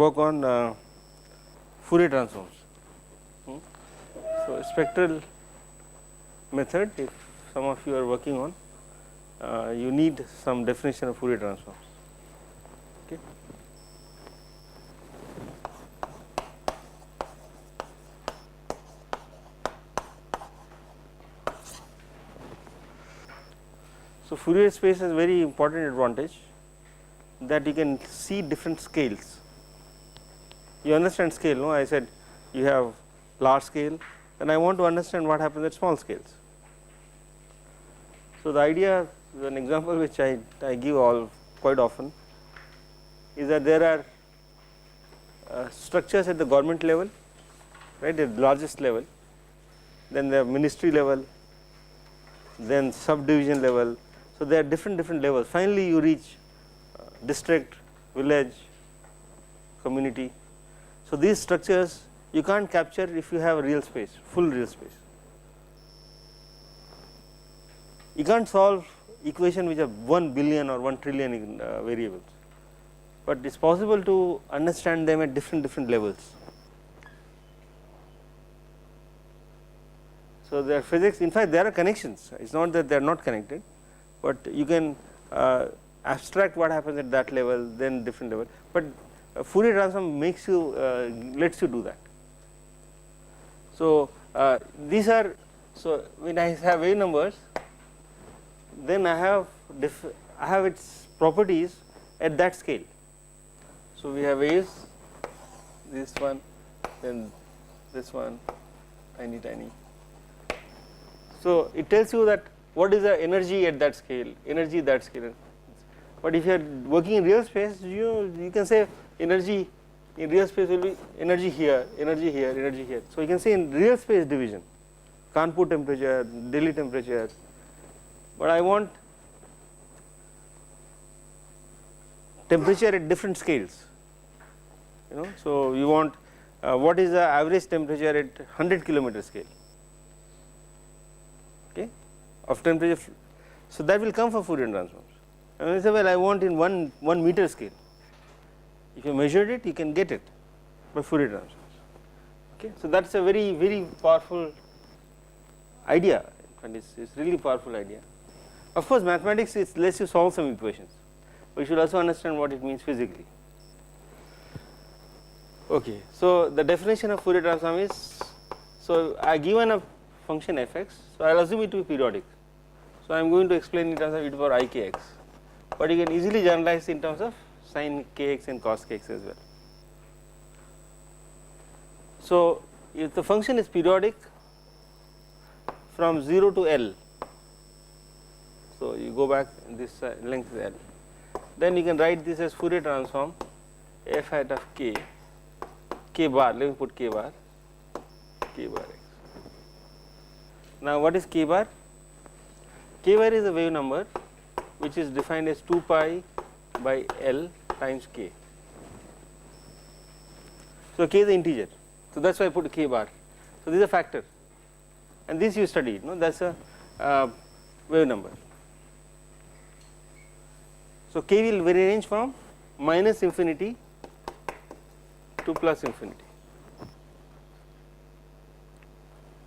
work on Fourier transforms. So, spectral method, if some of you are working on, you need some definition of Fourier transforms. Okay. So, Fourier space has very important advantage that you can see different scales. You understand scale, no? I said you have large scale, and I want to understand what happens at small scales. So, the idea, an example which I give all quite often is that there are structures at the government level, right, at the largest level, then there are ministry level, then subdivision level. So, there are different levels. Finally, you reach district, village, community. So, these structures you can't capture if you have a real space, full real space. You can't solve equation which have 1 billion or 1 trillion variables, but it is possible to understand them at different levels. So, there are physics, in fact, there are connections, it is not that they are not connected, but you can abstract what happens at that level, then different level, but Fourier transform makes you lets you do that. So, these are, so when I have wave numbers, then I have its properties at that scale. So, we have waves, this one, then this one, tiny. So, it tells you that what is the energy at that scale, energy that scale. But if you are working in real space, you can say energy in real space will be energy here, energy here, energy here. So, you can say in real space division, Kanpur temperature, Delhi temperature, but I want temperature at different scales, you know. So, you want what is the average temperature at 100 kilometer scale, okay, of temperature. So, that will come from Fourier transforms. And I say, well, I want in 1 meter scale. If you measured it, you can get it by Fourier transforms. Okay. So, that is a very powerful idea, and it is really powerful idea. Of course, mathematics lets you solve some equations, but you should also understand what it means physically. Okay. So, the definition of Fourier transform is, so I given a function fx, so I will assume it to be periodic. So, I am going to explain in terms of e to the power I k x, but you can easily generalize in terms of sin kx and cos kx as well. So, if the function is periodic from 0 to L, so you go back this length is L, then you can write this as Fourier transform f hat of k bar, let me put k bar x. Now, what is k bar? K bar is a wave number which is defined as 2 pi by L times k. So, k is the integer. So, that is why I put k bar. So, this is a factor, and this you studied, no, that is a wave number. So, k will range from minus infinity to plus infinity,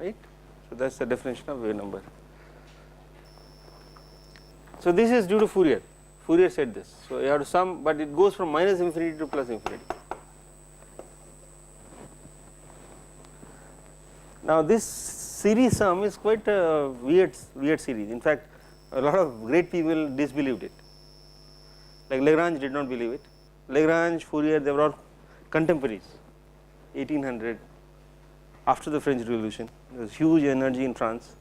right. So, that is the definition of wave number. So, this is due to Fourier. Fourier said this. So, you have to sum, but it goes from minus infinity to plus infinity. Now, this series sum is quite a weird series. In fact, a lot of great people disbelieved it, like Lagrange did not believe it. Lagrange, Fourier, they were all contemporaries, 1800, after the French Revolution. There was huge energy in France,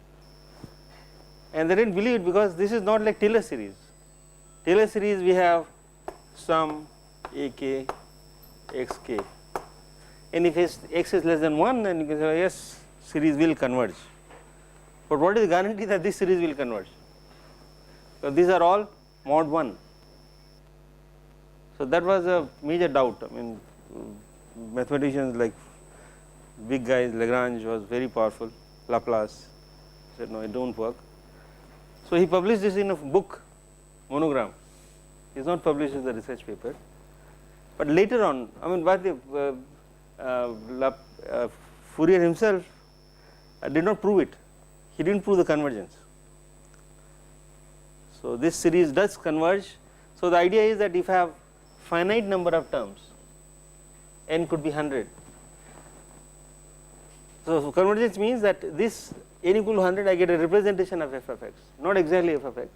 and they did not believe it because this is not like Taylor series. Taylor series we have sum ak xk, and if x is less than 1, then you can say yes, series will converge. But what is the guarantee that this series will converge? So, these are all mod 1. So, that was a major doubt. I mean, mathematicians like big guys, Lagrange was very powerful, Laplace said no, it do not work. So, he published this in a book, monogram. He is not published as a research paper, but later on, I mean, but the Fourier himself did not prove it. He did not prove the convergence. So, this series does converge. So, the idea is that if I have finite number of terms, n could be 100. So, convergence means that this n equal to 100, I get a representation of f of x, not exactly f of x.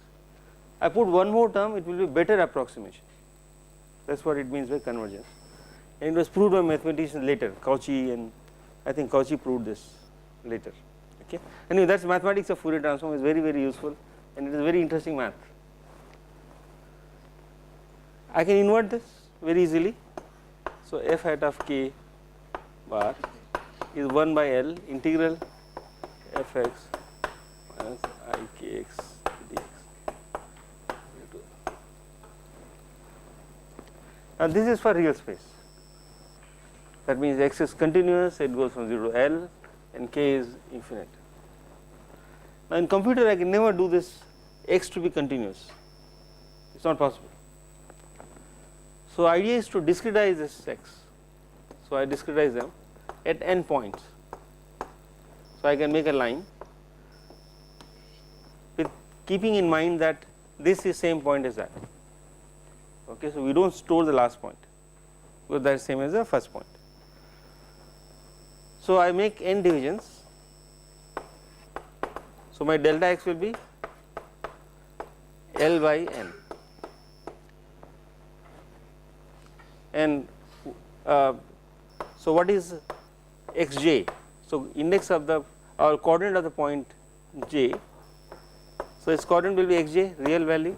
I put one more term, it will be better approximation. That is what it means by convergence, and it was proved by mathematicians later, Cauchy, and I think Cauchy proved this later. Okay. Anyway, that is mathematics of Fourier transform, is very, very useful, and it is very interesting math. I can invert this very easily. So, f hat of k bar is 1 by L integral f x minus I k x dx. Now, this is for real space. That means x is continuous, it goes from 0 to L, and k is infinite. Now, in computer I can never do this x to be continuous, it is not possible. So, idea is to discretize this x. So, I discretize them at n points. So, I can make a line with keeping in mind that this is same point as that. Okay. So, we do not store the last point, because that is same as the first point. So, I make n divisions. So, my delta x will be L by n, and so what is x j? So, index of the or coordinate of the point j. So, its coordinate will be x j, real value,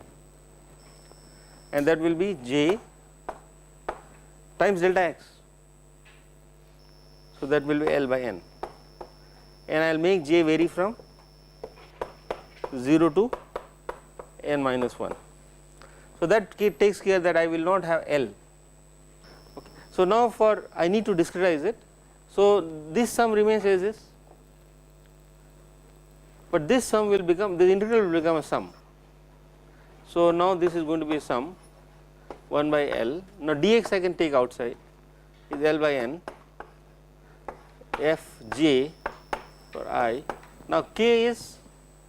and that will be j times delta x. So, that will be L by n, and I will make j vary from 0 to n minus 1. So, that takes care that I will not have L. Okay. So, now for I need to discretize it. So, this sum remains as this, but this sum will become, this integral will become a sum. So, now this is going to be a sum 1 by L. Now, dx I can take outside is L by n f j for I. Now, k is,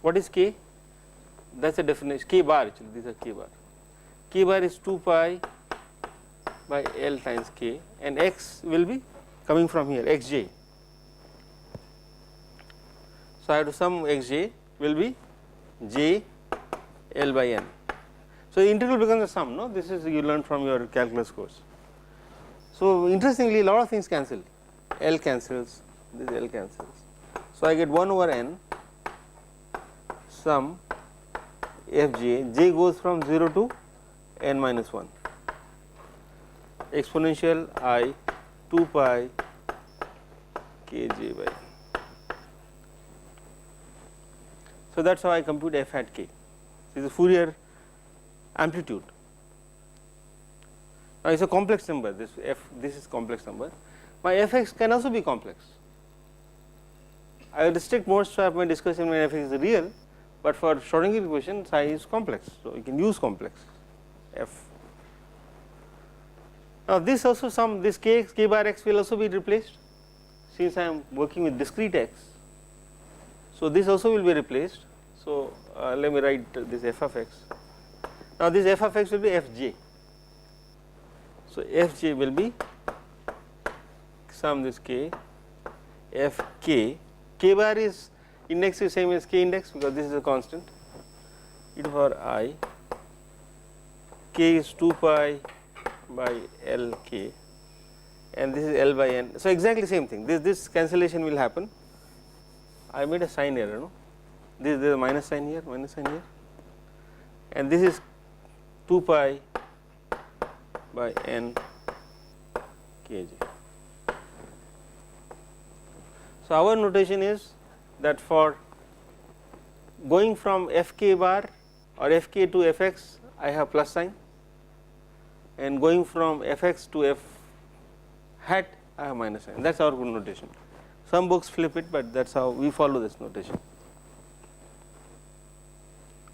what is k? That is a definition, k bar actually, these are k bar. K bar is 2 pi by L times k, and x will be coming from here, x j. So, I have to sum x j will be j L by n. So, the integral becomes a sum, no? This is you learned from your calculus course. So, interestingly, a lot of things cancel, L cancels, this L cancels. So, I get 1 over n sum f j, j goes from 0 to n minus 1, exponential I 2 pi k j by. So, that is how I compute f hat k. This is a Fourier amplitude. Now, it is a complex number, this f, this is complex number. My f x can also be complex. I will restrict most of my discussion when f x is real, but for Schrodinger equation psi is complex. So, you can use complex f. Now, this also some, this k x, k bar x will also be replaced, since I am working with discrete x. So, this also will be replaced. So, let me write this f of x. Now, this f of x will be f j. So, f j will be sum this k f k, k bar is index is same as k index, because this is a constant, e to power I, k is 2 pi by L k, and this is L by n. So, exactly same thing, this cancellation will happen. I made a sign error, no? This is a minus sign here, and this is 2 pi by n k j. So, our notation is that for going from f k bar or f k to f x, I have plus sign, and going from f x to f hat, I have minus sign. That is our good notation. Some books flip it, but that is how we follow this notation.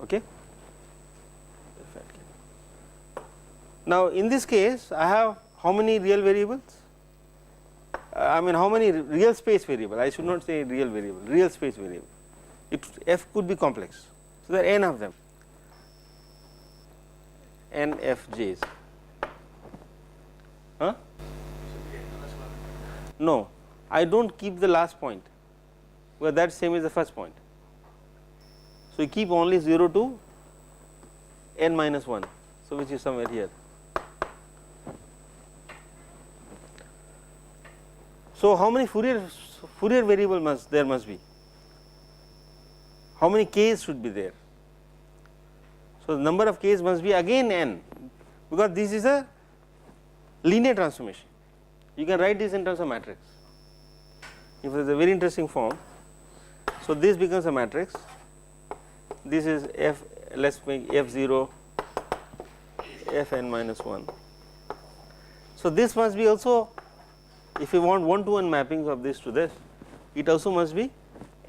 Okay. Now, in this case, I have how many real variables? I mean how many real space variable, I should not say real variable, real space variable. F could be complex. So, there are n of them, n f j's. Huh? No, I do not keep the last point, where that same as the first point. So, you keep only 0 to n minus 1, so which is somewhere here. So, how many Fourier variable must be? How many k's should be there? So, the number of k's must be again n, because this is a linear transformation. You can write this in terms of matrix. If it is a very interesting form. So, this becomes a matrix, this is f, let us make f 0 f n minus 1. So, this must be also, if you want one to one mappings of this to this, it also must be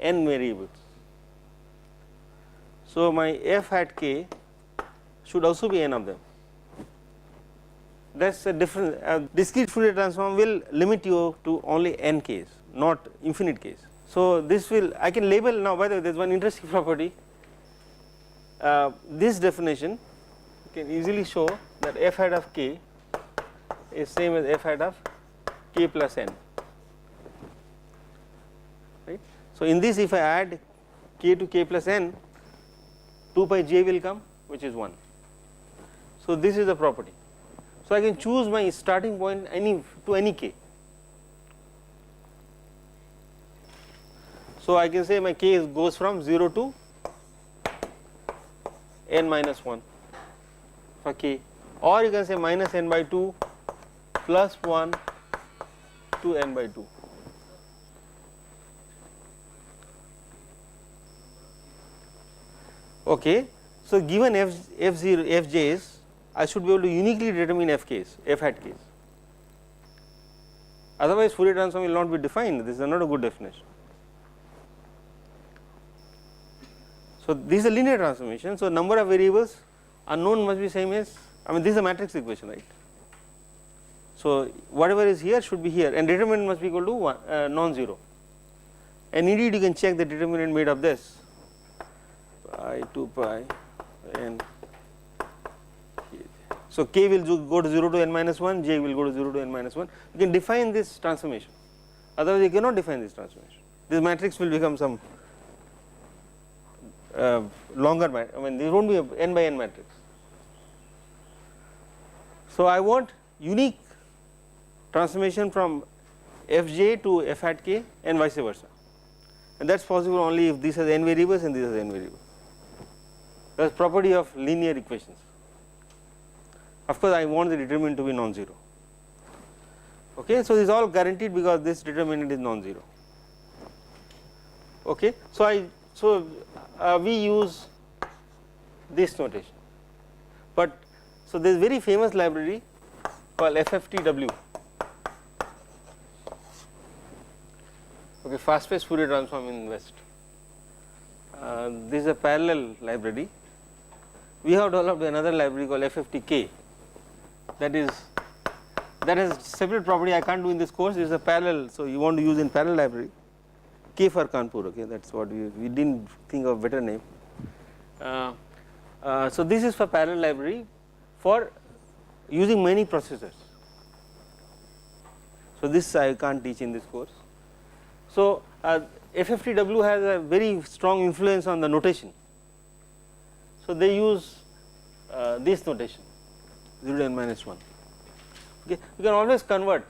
n variables. So, my f hat k should also be n of them. That is a different, discrete Fourier transform will limit you to only n k's, not infinite k's. So, this will, I can label now, by the way there is one interesting property, this definition you can easily show that f hat of k is same as f hat of k plus n, right. So, in this if I add k to k plus n, 2 pi j will come, which is 1. So, this is the property. So, I can choose my starting point to any k. So, I can say my k goes from 0 to n minus 1 for k, or you can say minus n by 2 plus 1 to n by 2. Okay. So, given f0 fj's, I should be able to uniquely determine f k's, f hat k's, otherwise Fourier transform will not be defined. This is not a good definition. So, this is a linear transformation. So, number of variables unknown must be same as, I mean this is a matrix equation, right. So, whatever is here should be here, and determinant must be equal to 1, non-zero, and indeed you can check the determinant made of this pi 2 pi n. So, k will go to 0 to n minus 1, j will go to 0 to n minus 1. You can define this transformation, otherwise you cannot define this transformation. This matrix will become some longer matrix, I mean there will not be a n by n matrix. So, I want unique transformation from fj to f hat k and vice versa, and that is possible only if this has n variables and this has n variables. That is property of linear equations. Of course, I want the determinant to be non-zero. Okay. So, this is all guaranteed because this determinant is non-zero. Okay. So, we use this notation, but so there is very famous library called FFTW, okay, fastest Fourier transform in West. This is a parallel library. We have developed another library called FFTK, that has separate property I can't do in this course. This is a parallel, so you want to use in parallel library, K for Kanpur, okay, that is what we did not think of better name. So, this is for parallel library for using many processors. So, this I can't teach in this course. So, FFTW has a very strong influence on the notation. So, they use this notation 0 to n minus 1. Okay. You can always convert.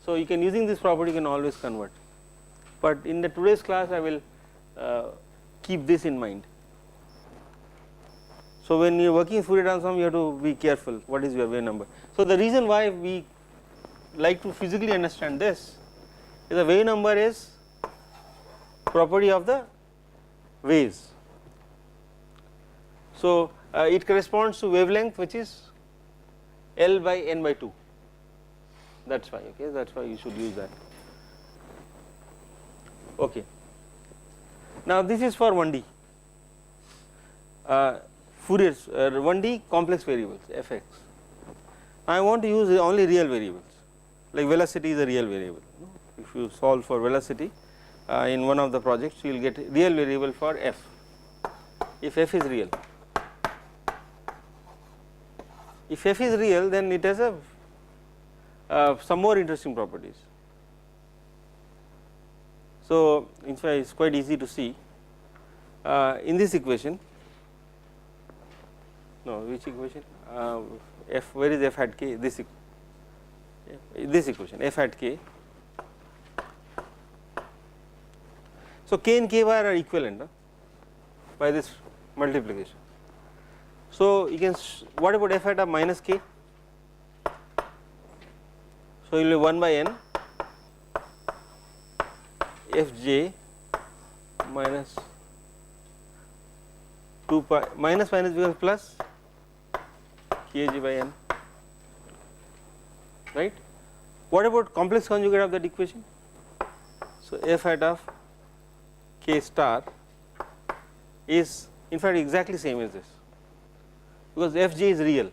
So, you can using this property you can always convert, but in the today's class I will keep this in mind. So, when you are working Fourier transform you have to be careful what is your wave number. So, the reason why we like to physically understand this is the wave number is property of the waves. So, it corresponds to wavelength which is L by n by 2, that is why, okay, that is why you should use that. Okay. Now, this is for 1D Fourier's 1D complex variables fx. I want to use only real variables. like velocity is a real variable. If you solve for velocity in one of the projects, you will get real variable for f, if f is real. If f is real, then it has a some more interesting properties. So, in fact, it is quite easy to see in this equation. No, which equation? F, where is f hat k? This equation, f hat k. So, k and k bar are equivalent by this multiplication. So, you can, what about f hat of minus k? So, you will be 1 by n f j minus 2 pi, minus becomes plus k j by n, right. What about complex conjugate of that equation? So, f hat of k star is in fact exactly same as this, because f j is real.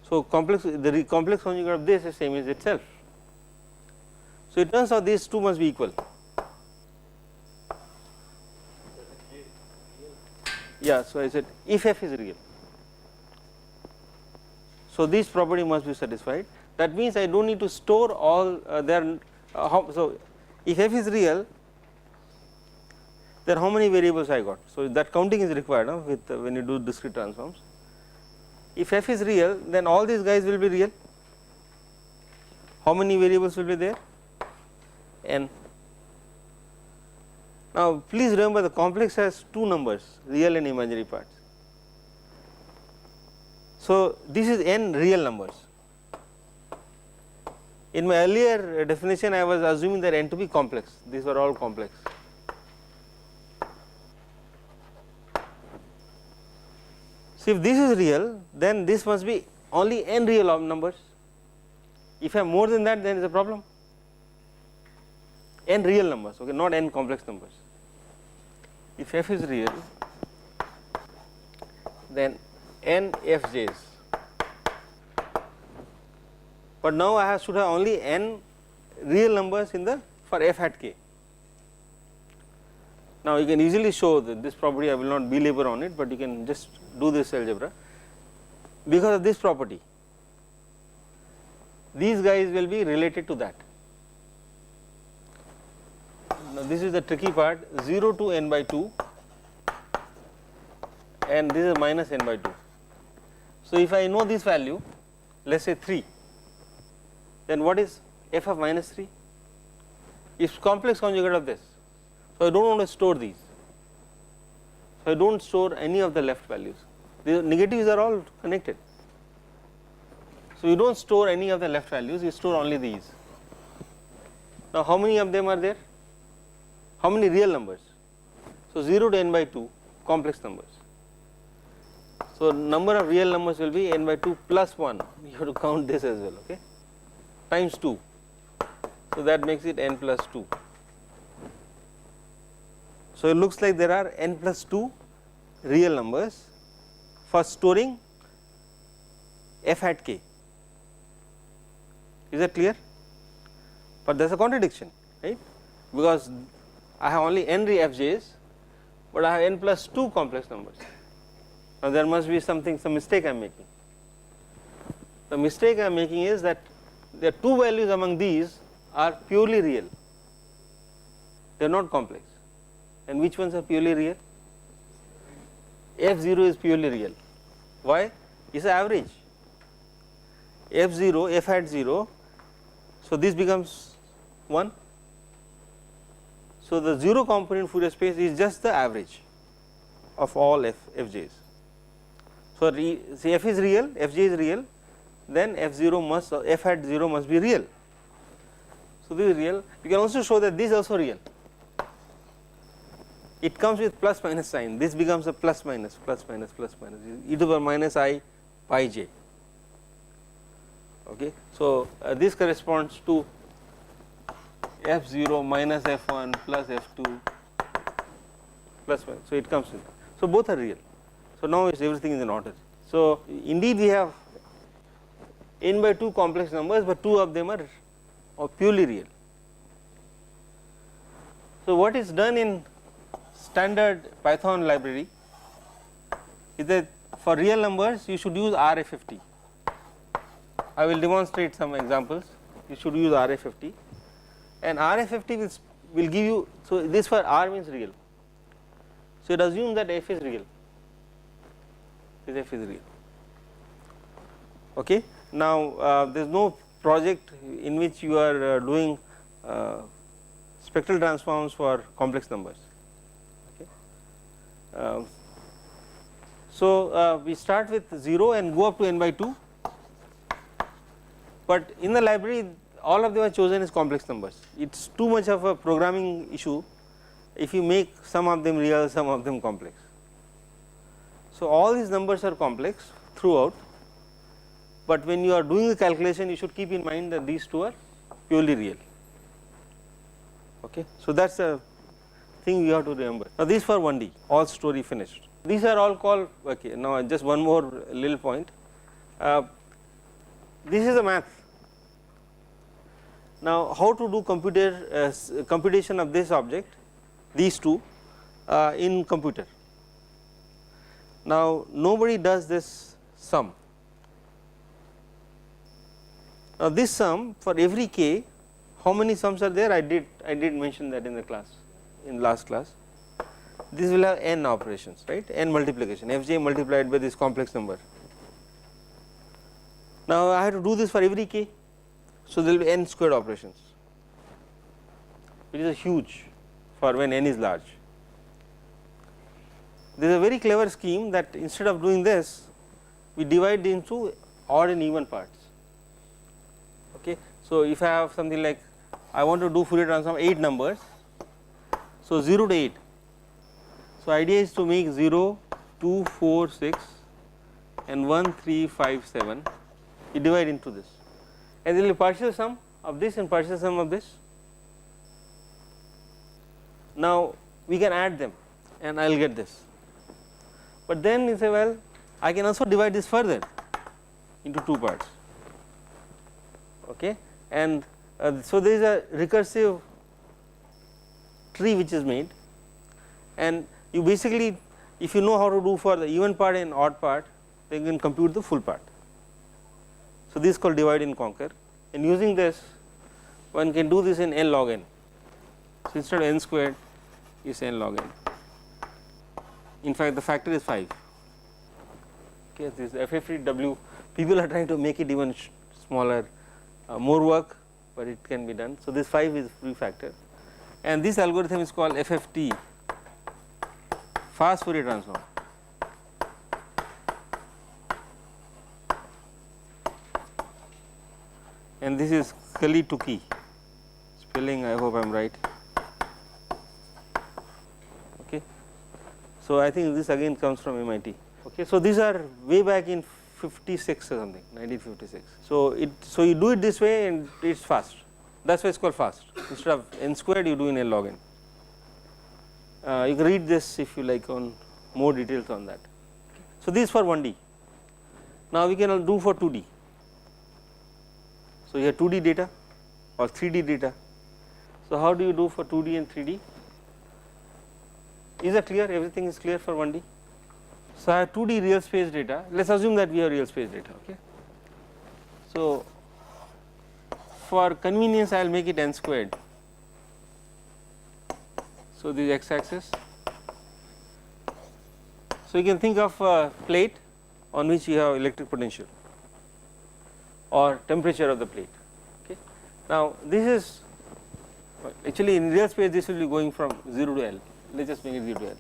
So, the complex conjugate of this is same as itself. So, it turns out these two must be equal. Yeah, so I said if f is real. So, this property must be satisfied. That means I do not need to store all so if f is real, then how many variables I got. So, that counting is required with when you do discrete transforms. If f is real, then all these guys will be real. How many variables will be there? N. Now, please remember the complex has two numbers, real and imaginary parts. So, this is n real numbers. In my earlier definition, I was assuming that n to be complex, these were all complex. So, if this is real, then this must be only n real numbers. If I have more than that, then it is a problem. N real numbers, okay, not n complex numbers. If f is real, then n fj's. But now I should have only n real numbers in the for f hat k. Now, you can easily show that this property, I will not belabor on it, but you can just do this algebra. Because of this property, these guys will be related to that. Now, this is the tricky part, 0 to n by 2 and this is minus n by 2. So, if I know this value, let us say 3, then what is f of minus 3? It is complex conjugate of this. So, I do not want to store these. So, I do not store any of the left values, the negatives are all connected. So, you do not store any of the left values, you store only these. Now, how many of them are there? How many real numbers? So, 0 to n by 2 complex numbers. So, number of real numbers will be n by 2 plus 1, you have to count this as well, okay, times 2. So, that makes it n plus 2. So, it looks like there are n plus 2 real numbers for storing f hat k. Is that clear? But there is a contradiction, right, because I have only n fj's, but I have n plus 2 complex numbers. Now, there must be some mistake I am making. The mistake I am making is that there are two values among these are purely real, they are not complex. And which ones are purely real? f0 is purely real. Why? It is an average. f0, f hat 0, so this becomes 1. So, the 0 component Fourier space is just the average of all fj's. So, say f is real, fj is real, then f0 must, f hat 0 must be real. So, this is real. You can also show that this is also real. It comes with plus minus sign, this becomes a plus minus e to the power minus I pi j. Okay. So, this corresponds to f0 minus f1 plus f2 plus 1. So, it comes with. So, both are real. So, now everything is in order. So, indeed we have n by 2 complex numbers, but 2 of them are purely real. So, what is done in standard Python library is that for real numbers you should use RFFT. I will demonstrate some examples. You should use RFFT, and RFFT will give you, so this for R means real. So, it assumes that f is real, this f is real. Okay. Now, there is no project in which you are doing spectral transforms for complex numbers. Okay. So, we start with 0 and go up to n by 2, but in the library all of them are chosen as complex numbers. It is too much of a programming issue if you make some of them real, some of them complex. So, all these numbers are complex throughout, but when you are doing the calculation you should keep in mind that these two are purely real. Okay. So, that is a thing you have to remember. Now, this for 1D, all story finished. These are all called, okay. Now, just one more little point. This is a math. Now, how to do computation of this object, these two in computer. Now, nobody does this sum. Now, this sum for every k, how many sums are there? I did mention that in the class, in last class. This will have n operations, right, n multiplication, fj multiplied by this complex number. Now, I have to do this for every k, so there will be n squared operations, which is huge for when n is large. There is a very clever scheme that instead of doing this, we divide into odd and even parts. Okay. So, if I have something like I want to do Fourier transform 8 numbers, so 0 to 8. So, idea is to make 0, 2, 4, 6 and 1, 3, 5, 7, you divide into this, and there will be partial sum of this and partial sum of this. Now, we can add them and I will get this, but then you say, well, I can also divide this further into 2 parts. Okay. And so, there is a recursive tree which is made, and you basically, if you know how to do for the even part and odd part, then you can compute the full part. So, this is called divide and conquer, and using this one can do this in n log n. So, instead of n squared is n log n. In fact, the factor is 5. Okay, this FFTW, people are trying to make it even smaller, more work, but it can be done. So, this 5 is free factor, and this algorithm is called FFT, fast Fourier transform. And this is Kali-Tukey, spelling I hope I am right. Okay. So, I think this again comes from MIT. Okay. So, these are way back in 56 or something, 1956. So, you do it this way and it is fast, that is why it is called fast. Instead of n squared you do in n log n. You can read this if you like on more details on that. So, this is for 1D. Now, we can do for 2D. So, you have 2D data or 3D data. So, how do you do for 2D and 3D? Is that clear? Everything is clear for 1D? So, I have 2D real space data. Let us assume that we have real space data. Okay. So, for convenience I will make it n squared. So, this is x axis. So, you can think of a plate on which you have electric potential or temperature of the plate. Okay. Now, this is actually in real space this will be going from 0 to L, let us just make it 0 to L.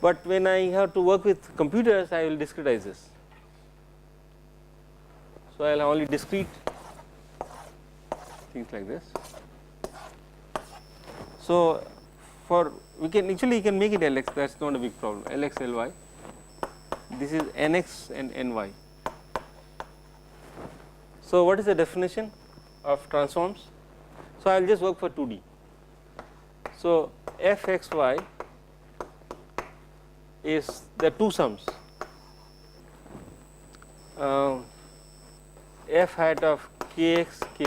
But when I have to work with computers, I will discretize this. So, I will have only discrete things like this. So, for we can actually you can make it Lx, that is not a big problem, Lx Ly, this is Nx and Ny. So, what is the definition of transforms? So, I will just work for 2D. So, Fxy is the two sums. f hat of kx ky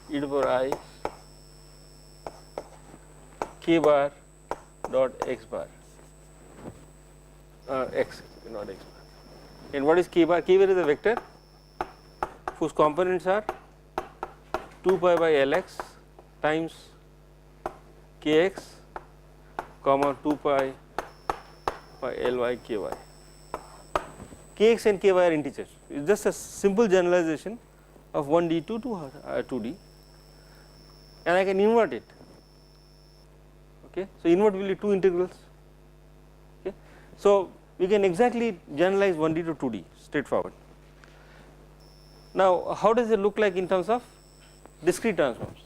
e to the power I k bar dot x bar x not x bar. And what is k bar? K bar is a vector whose components are 2 pi by Lx times kx comma 2 pi by Ly ky. Kx and ky are integers. It is just a simple generalization of 1D to 2D, and I can invert it. Okay. So, invert will be 2 integrals. Okay. So, we can exactly generalize 1D to 2D straightforward. Now, how does it look like in terms of discrete transforms?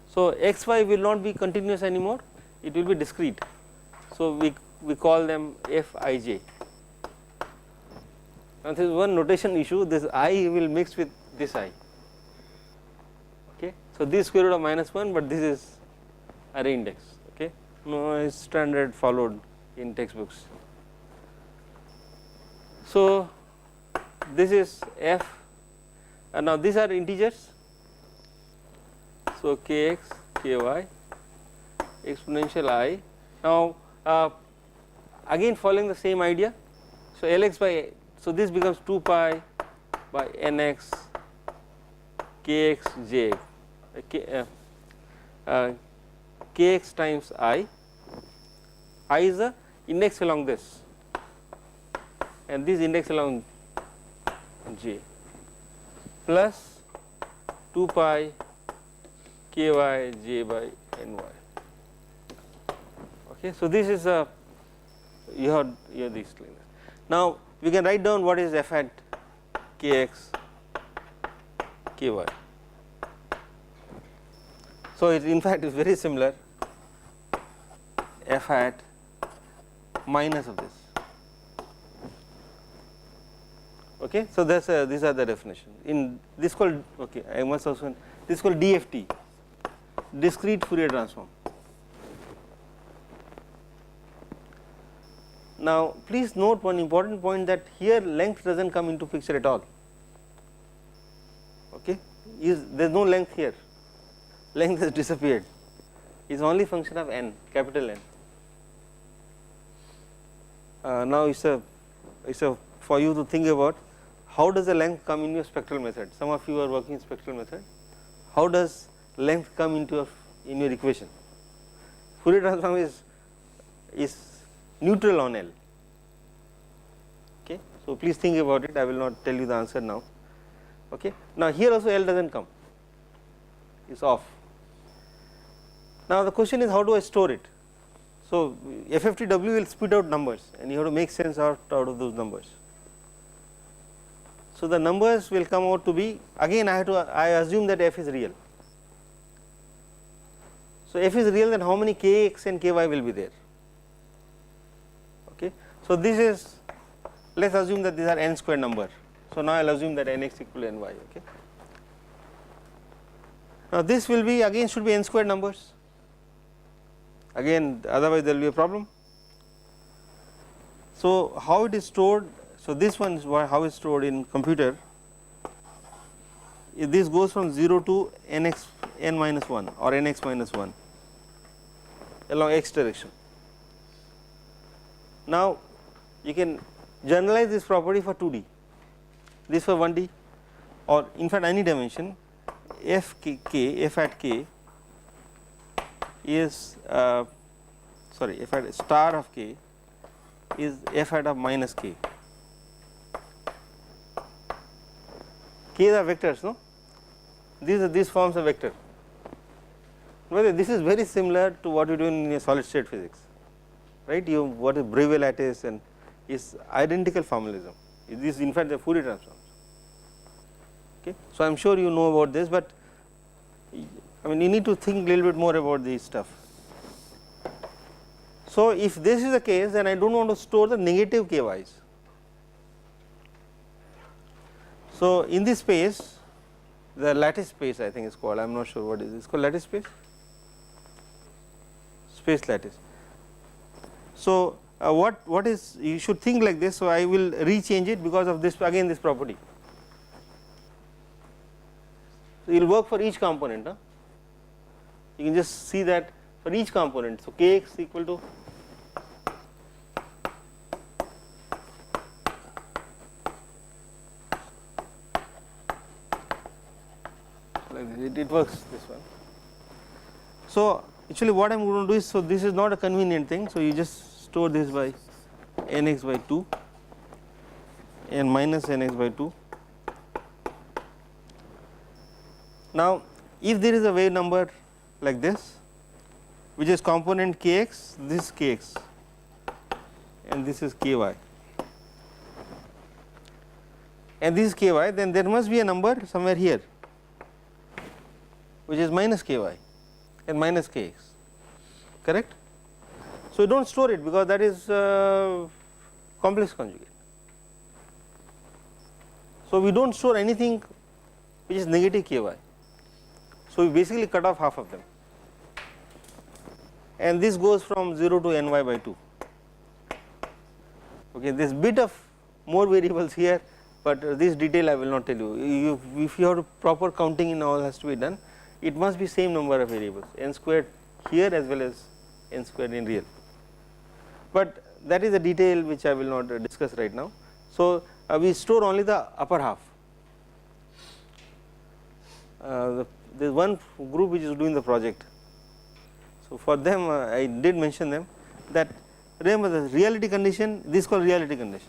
So, x y will not be continuous anymore, it will be discrete. So, we call them Fij. Now, there is one notation issue, this I will mix with this I. Okay. So, this square root of -1, but this is array index. Okay. No standard followed in textbooks. So, this is f, and now these are integers. So, kx, ky, exponential I. Now, again following the same idea. So, Lx by, so this becomes 2 pi by nx kx j, kx times I is the index along this, and this index along j, plus 2 pi ky j by ny. Okay. So, this is a you have these things. Now, we can write down what is f hat kx ky. So, it in fact is very similar, f hat minus of this. Okay. So, that is these are the definition in this called, okay, I must also, this is called DFT, discrete Fourier transform. Now, please note one important point, that here length does not come into picture at all. Okay. There is no length here, length has disappeared, it is only function of n, capital N. Now, it is a for you to think about, how does the length come in your spectral method? Some of you are working in spectral method. How does length come into in your equation? Fourier transform is neutral on L. Okay. So, please think about it, I will not tell you the answer now. Okay. Now, here also L does not come, it is off. Now, the question is, how do I store it? So, FFTW will spit out numbers, and you have to make sense out of those numbers. So, the numbers will come out to be, again I assume that f is real. So, f is real, then how many kx and ky will be there? Okay. So, this is, let us assume that these are n square number. So, now I will assume that nx equal to ny. Okay. Now, this will be again should be n square numbers, again otherwise there will be a problem. So, how it is stored? So, this one is how it is stored in computer. If this goes from 0 to nx n minus 1 or nx minus 1 along x direction. Now, you can generalize this property for 2D, this for 1D, or in fact any dimension. F at k is sorry, f at star of k is f at of minus k. K are vectors, no? These forms a vector. Well, this is very similar to what you do in your solid state physics, right? You what is Bravais lattice and is identical formalism. This is in fact the Fourier transforms. Okay. So, I am sure you know about this, but I mean you need to think a little bit more about this stuff. So, if this is the case, then I do not want to store the negative ky's. So, in this space, the lattice space I think is called, I am not sure what is this called, lattice space, space lattice. So, what is, you should think like this. So, I will rechange it because of this, again this property. So, you will work for each component. You can just see that for each component. So, kx equal to like this, it works this one. So, actually what I am going to do is, so this is not a convenient thing. So, you just store this by nx by 2 and minus nx by 2. Now, if there is a wave number like this, which is component kx, this is kx and this is ky, and this is ky, then there must be a number somewhere here which is minus ky and minus kx, correct. So, you do not store it because that is complex conjugate. So, we do not store anything which is negative ky. So, we basically cut off half of them, and this goes from 0 to ny by 2. Okay, there is bit of more variables here, but this detail I will not tell you. If you have proper counting in all has to be done, it must be same number of variables, n squared here as well as n squared in real, but that is a detail which I will not discuss right now. So, we store only the upper half. There is one group which is doing the project. So, for them I did mention them that, remember the reality condition, this is called reality condition.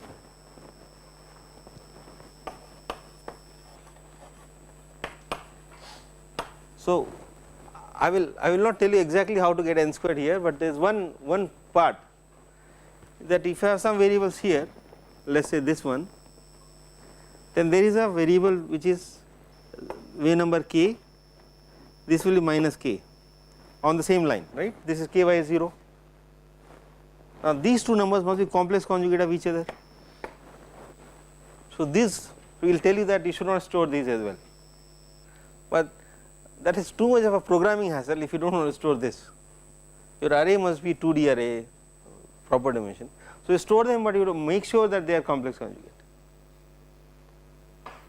So, I will not tell you exactly how to get n squared here, but there is one part that if I have some variables here, let us say this one, then there is a variable which is wave number k, this will be minus k on the same line, right, this is ky is 0. Now, these two numbers must be complex conjugate of each other. So, this will tell you that you should not store these as well, but that is too much of a programming hassle if you do not want to store this. Your array must be 2D array, proper dimension. So, you store them, but you have to make sure that they are complex conjugate.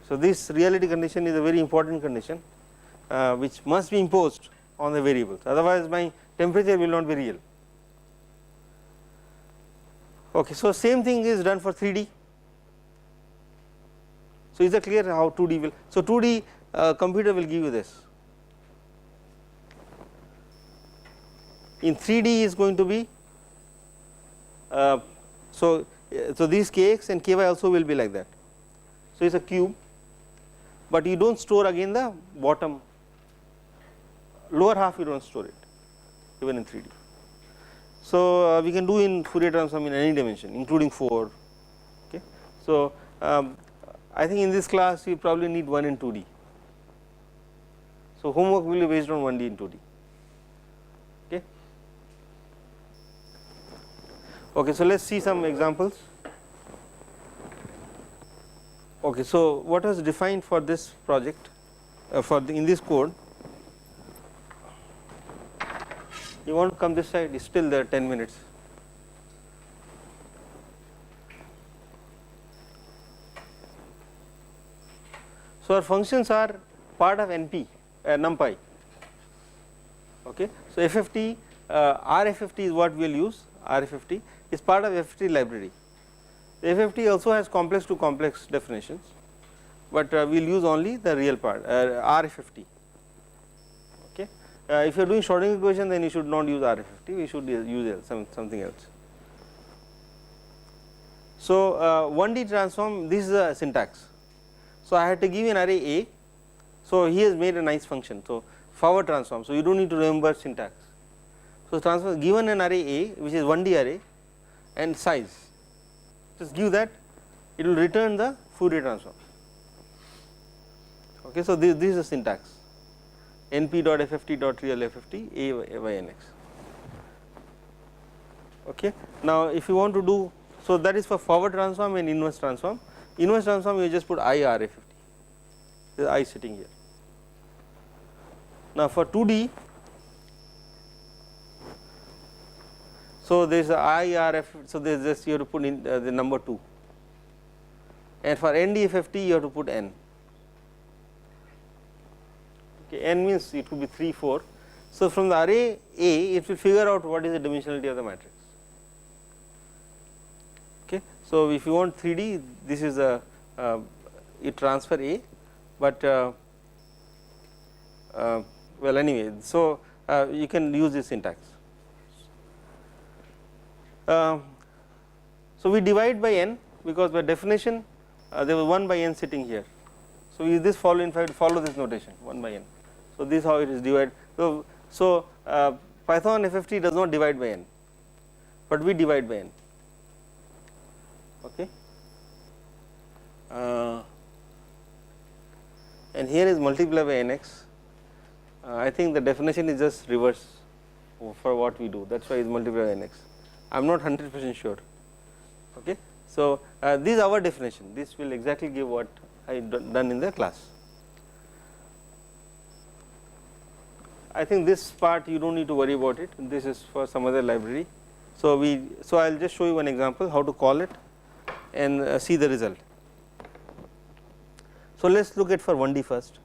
So, this reality condition is a very important condition which must be imposed on the variables, otherwise my temperature will not be real. Okay, so, same thing is done for 3D. So, is it clear how 2D will? So, 2D computer will give you this. In 3D is going to be so these kx and ky also will be like that. So, it is a cube, but you do not store again the bottom lower half, you do not store it even in 3D. So, we can do in Fourier transform in any dimension including 4. Okay. So, I think in this class you probably need 1 in 2D. So, homework will be based on 1D in 2D. Okay, so let us see some examples. Okay, so what was defined for this project in this code? You want to come this side? It's still there 10 minutes. So, our functions are part of NP numpy. Okay, so FFT RFFT is what we will use. RFFT is part of FFT library. The FFT also has complex to complex definitions, but we will use only the real part RFFT. Okay. If you are doing Schrodinger equation, then you should not use RFFT, we should use something else. So, 1D transform, this is a syntax. So, I had to give an array A. So, he has made a nice function. So, forward transform. So, you do not need to remember syntax. So, transform given an array A which is 1D array and size, just give that, it will return the Fourier transform. Okay, so, this is the syntax np.fft.real fft A by nx. Okay. Now, if you want to do, so that is for forward transform and inverse transform. Inverse transform you just put I RFFT, there is I sitting here. Now, for 2D, So, there is I R F, so there is just you have to put in the number 2, and for NDFFT you have to put n. Okay, n means it could be 3, 4. So, from the array A it will figure out what is the dimensionality of the matrix. Okay. So, if you want 3D, this is a you transfer A, but well anyway. So, you can use this syntax. So, we divide by n because by definition there was 1 by n sitting here. So, we this follow, in fact follow this notation 1 by n. So, this is how it is divided. So, Python FFT does not divide by n, but we divide by n. Okay. And here is multiply by nx. I think the definition is just reverse for what we do, that is why it is multiply by nx. I am not 100% sure. Okay. So, this is our definition, this will exactly give what I done in the class. I think this part you do not need to worry about it, this is for some other library. So, I will just show you one example how to call it and see the result. So, let us look at for 1D first.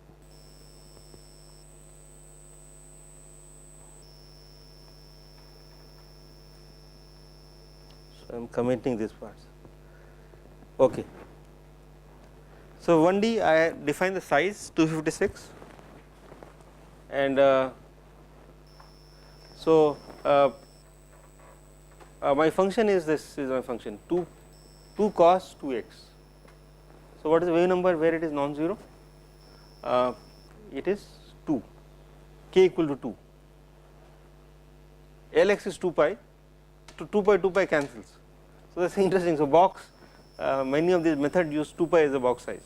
So, I am commenting this part. Okay. So, 1D I define the size 256 and so my function is this is my function 2 cos 2x. So, what is the wave number where it is non-zero? It is 2, k equal to 2, Lx is 2 pi, 2 pi cancels. So, that is interesting. So, box many of these methods use 2 pi as the box size.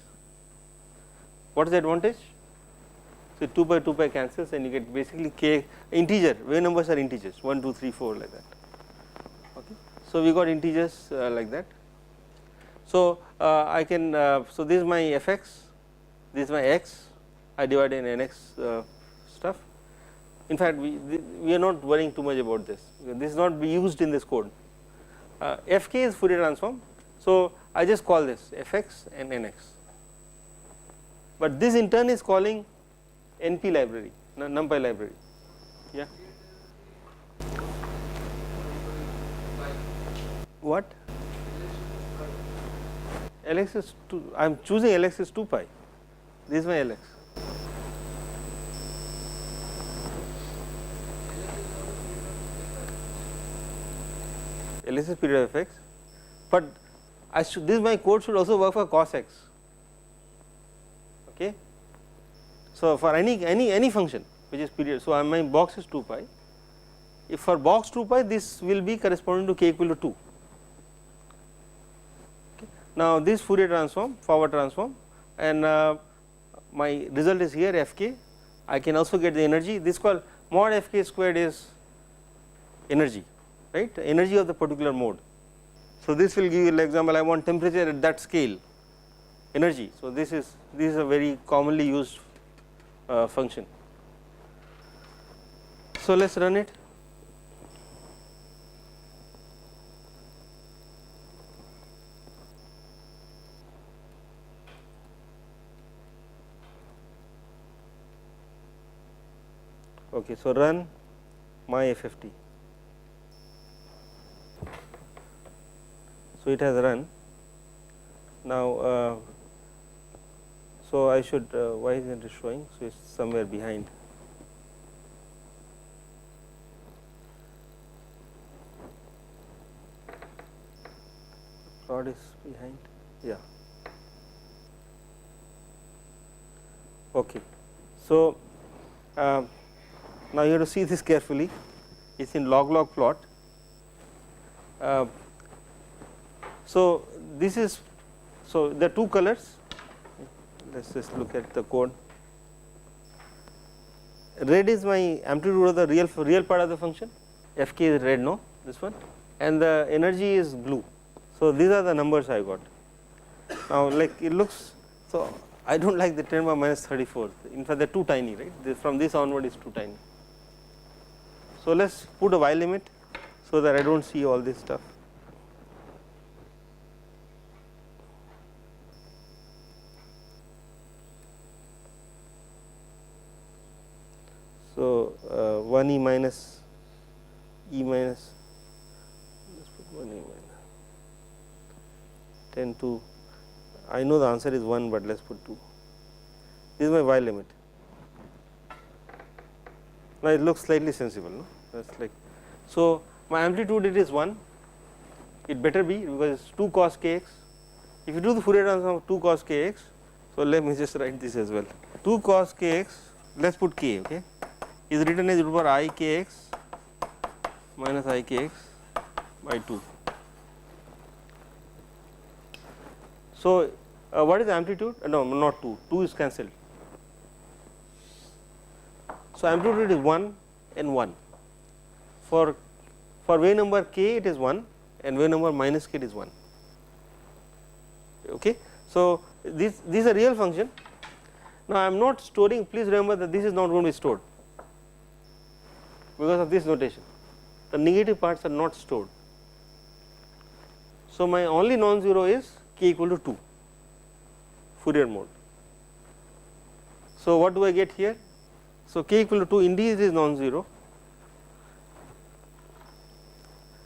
What is the advantage? So, 2 pi cancels and you get basically k integer, wave numbers are integers 1, 2, 3, 4 like that. Okay. So, we got integers like that. So, I can so this is my fx, this is my x, I divide in nx stuff. In fact, we are not worrying too much about this, this is not be used in this code. Fk is Fourier transform. So, I just call this fx and nx, but this in turn is calling NP library, NumPy library. Yeah. What? Lx is 2, I am choosing Lx is 2 pi, this is my Lx. Ls is period of fx, but this my code should also work for cos x. Okay. So, for any function which is period, so my box is 2 pi. If for box 2 pi, this will be corresponding to k equal to 2. Okay. Now, this Fourier transform, forward transform, and my result is here Fk. I can also get the energy. This called mod Fk squared is energy, right? Energy of the particular mode. So, this will give you an example. I want temperature at that scale, energy. So, this is a very commonly used function. So, let us run it. Okay, so run my FFT. So, it has run. Now, so I should why isn't it showing? So, it is somewhere behind. Plot is behind. Yeah. Okay. So, now you have to see this carefully. It is in log plot. So, this is, so there are two colors. Let us just look at the code. Red is my amplitude of the real part of the function, Fk is red, no, this one, and the energy is blue. So, these are the numbers I got. Now, like it looks, so I do not like the 10 by minus 34, in fact they are too tiny, right, from this onward is too tiny. So, let us put a y limit. so that I do not see all this stuff. So, 1 E minus let us put 1 E minus 10 2, I know the answer is 1, but let us put 2. This is my y limit. Now, it looks slightly sensible, no? That is like, so my amplitude it is 1, it better be because it is 2 cos k x. If you do the Fourier transform of 2 cos k x, so let me just write this as well. 2 cos k x, let us put k, okay, is written as root over I k x minus I k x by 2. So, what is the amplitude? No, not 2, 2 is cancelled. So, amplitude is 1 and 1. For wave number k it is 1 and wave number minus k it is 1. Okay. So, this is a real function. Now, I am not storing, please remember that this is not going to be stored because of this notation, the negative parts are not stored. So, my only non-zero is k equal to 2 Fourier mode. So, what do I get here? So, k equal to 2 indeed is non-zero.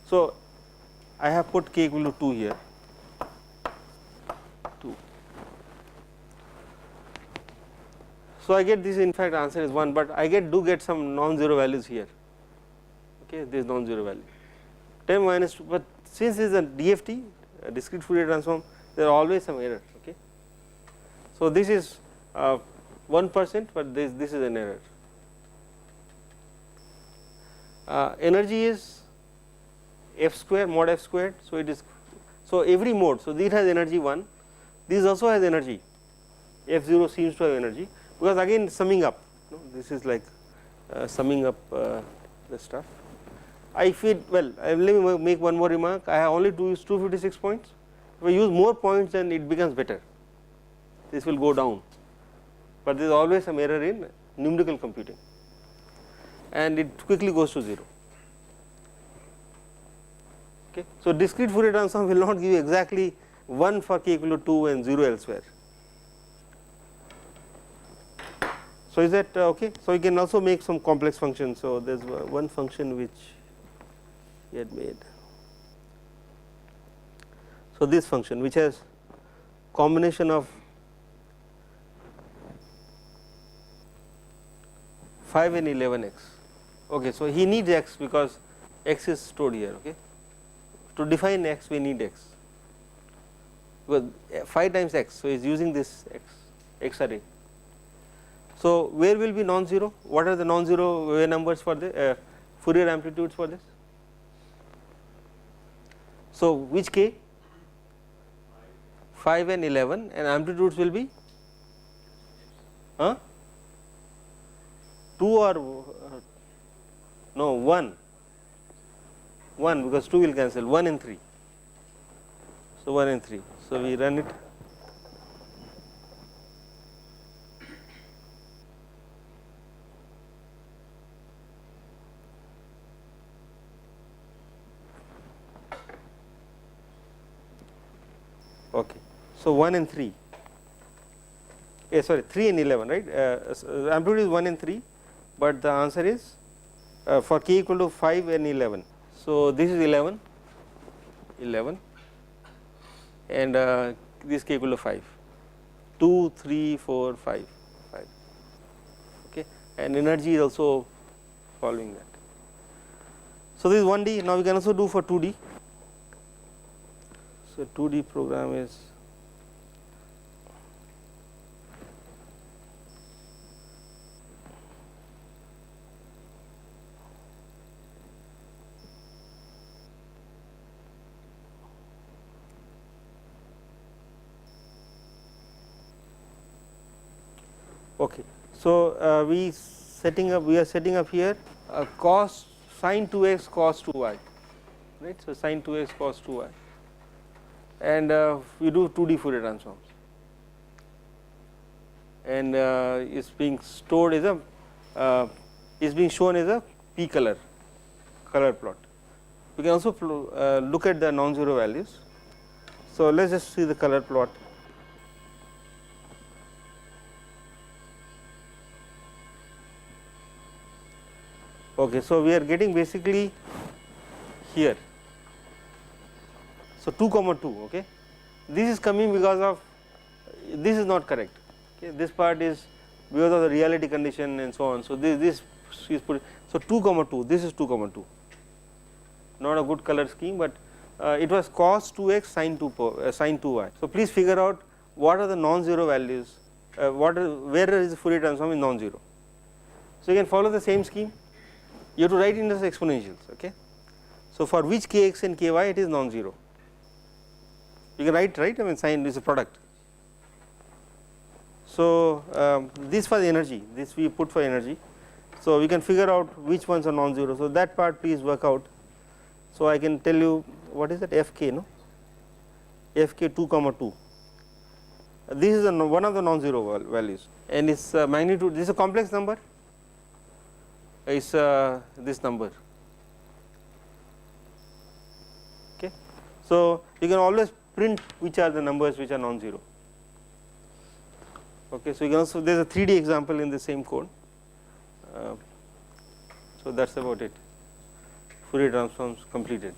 So, I have put k equal to 2 here, 2. So, I get this in fact answer is 1, but I do get some non-zero values here, okay, this non-zero value 10 minus 2, but since it is a DFT, a discrete Fourier transform, there are always some error. Okay. So, this is 1%, but this is an error. Energy is f square mod f squared. So, it is, so every mode, so this has energy 1, this also has energy, f 0 seems to have energy, because again summing up, no, this is like summing up the stuff. I feel well, let me make one more remark, I have only to use 256 points, if I use more points then it becomes better, this will go down, but there is always some error in numerical computing and it quickly goes to 0. Okay. So, discrete Fourier transform will not give you exactly 1 for k equal to 2 and 0 elsewhere. So, is that okay? So, you can also make some complex functions. So, there is one function which we had made. So, this function which has combination of 5 and 11 x. Okay. So, he needs x because x is stored here. Okay. To define x we need x, because 5 times x. So, he is using this x array. So, where will be non-zero? What are the non-zero wave numbers for the Fourier amplitudes for this? So, which k? 5 and 11 and amplitudes will be 2 or no 1 because 2 will cancel, 1 and 3. So, 1 and 3. So, we run it. Okay. So, 1 and 3, sorry 3 and 11, right, amplitude is 1 and 3, but the answer is for k equal to 5 and 11. So, this is 11 and this k equal to 5, 2, 3, 4, 5, okay, and energy is also following that. So, this is 1D, now we can also do for 2D. So, 2D program is okay. So, we are setting up here cos sin 2x cos 2y, right. So, sin 2x cos 2y, and we do 2D Fourier transforms, and is being stored as a is being shown as a p color plot. We can also look at the non-zero values. So, let us just see the color plot. Okay, so we are getting basically here. So, 2 comma 2, okay. This is coming because of, this is not correct, okay. This part is because of the reality condition and so on. So, this is put, so 2 comma 2, this is 2 comma 2, not a good color scheme, but it was cos 2x sin 2y. So, please figure out what are the non-zero values, where is the Fourier transform is non-zero. So, you can follow the same scheme, you have to write in as exponentials, okay. So, for which kx and ky it is non-zero, you can write, right, I mean sin is a product. So, this for the energy, this we put for energy. So, we can figure out which ones are non-zero. So, that part please work out. So, I can tell you what is that fk, no, fk 2 comma 2, this is one of the non-zero values, and its magnitude, this is a complex number, is this number, okay. So, you can always print which are the numbers which are non-zero, okay. So, you can also, there is a 3D example in the same code. So, that is about it, Fourier transforms completed.